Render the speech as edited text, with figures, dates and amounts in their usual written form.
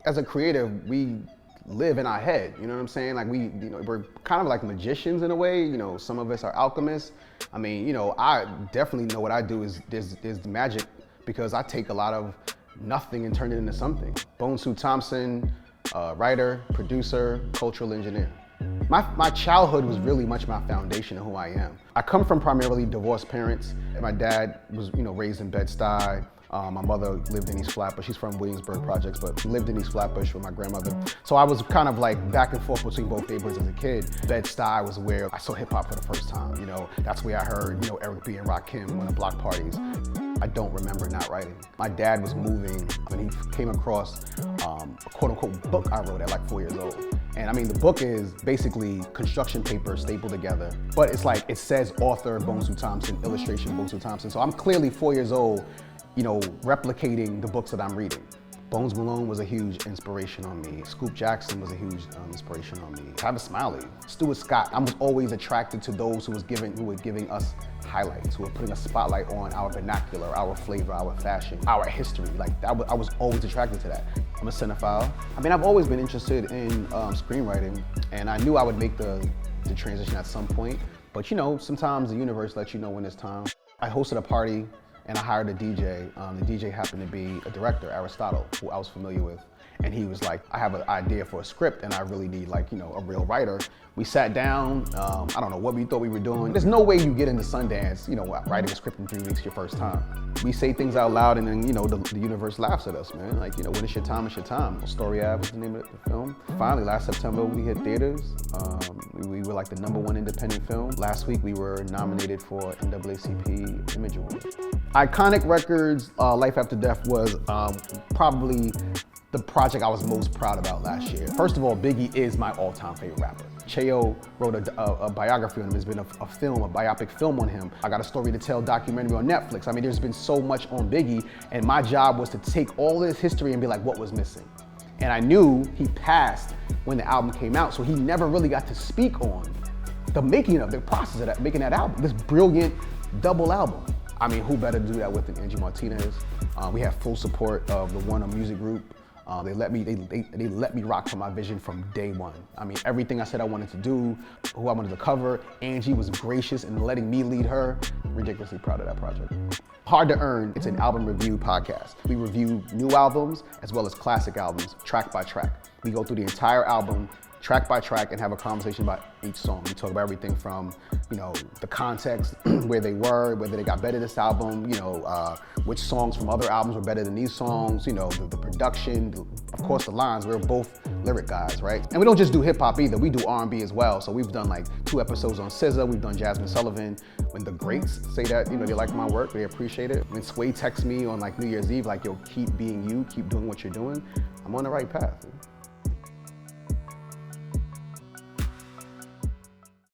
as a creative, we live in our head, you know what I'm saying? Like we're kind of like magicians in a way, some of us are alchemists. I mean, I definitely know what I do is there's magic because I take a lot of nothing and turn it into something. Bonsu Thompson, writer, producer, cultural engineer. My childhood was really much my foundation of who I am. I come from primarily divorced parents. My dad was, raised in Bed-Stuy. My mother lived in East Flatbush. She's from Williamsburg Projects, but lived in East Flatbush with my grandmother. So I was kind of like back and forth between both neighborhoods as a kid. Bed-Stuy was where I saw hip hop for the first time. That's where I heard, Eric B Rakim when the block parties. I don't remember not writing. My dad was moving when he came across a quote unquote book I wrote at like 4 years old. And I mean, the book is basically construction paper stapled together, but it's like, it says author Bonsu Thompson, illustration Bonsu Thompson. So I'm clearly 4 years old, replicating the books that I'm reading. Bones Malone was a huge inspiration on me. Scoop Jackson was a huge inspiration on me. Travis Smiley, Stuart Scott. I was always attracted to those who were giving us highlights, who were putting a spotlight on our vernacular, our flavor, our fashion, our history. Like I was always attracted to that. I'm a cinephile. I mean, I've always been interested in screenwriting, and I knew I would make the transition at some point. But sometimes the universe lets you know when it's time. I hosted a party and I hired a DJ. The DJ happened to be a director, Aristotle, who I was familiar with. And he was like, I have an idea for a script and I really need a real writer. We sat down, I don't know what we thought we were doing. There's no way you get into Sundance, writing a script in 3 weeks your first time. We say things out loud and then, the universe laughs at us, man. Like, when it's your time, it's your time. Story Ave was the name of the film. Finally, last September, we hit theaters. We were like the #1 independent film. Last week, we were nominated for NAACP Image Award. Iconic Records, Life After Death was probably the project I was most proud about last year. First of all, Biggie is my all-time favorite rapper. Cheo wrote a biography on him. There's been a biopic film on him. I got a Story to Tell documentary on Netflix. I mean, there's been so much on Biggie, and my job was to take all this history and be like, what was missing? And I knew he passed when the album came out, so he never really got to speak on the making of, the process of that, making that album, this brilliant double album. I mean, who better to do that with than Angie Martinez? We have full support of the Warner Music Group. They let me rock for my vision from day one. I mean, everything I said I wanted to do, who I wanted to cover, Angie was gracious in letting me lead her. Ridiculously proud of that project. Hard to Earn, it's an album review podcast. We review new albums as well as classic albums, track by track. We go through the entire album, track by track, and have a conversation about each song. We talk about everything from, the context, where they were, whether they got better this album, which songs from other albums were better than these songs, the production, of course the lines. We're both lyric guys, right? And we don't just do hip hop either, we do R&B as well. So we've done like 2 episodes on SZA, we've done Jasmine Sullivan. When the greats say that, they like my work, they appreciate it. When Sway texts me on like New Year's Eve, like, yo, keep being you, keep doing what you're doing, I'm on the right path.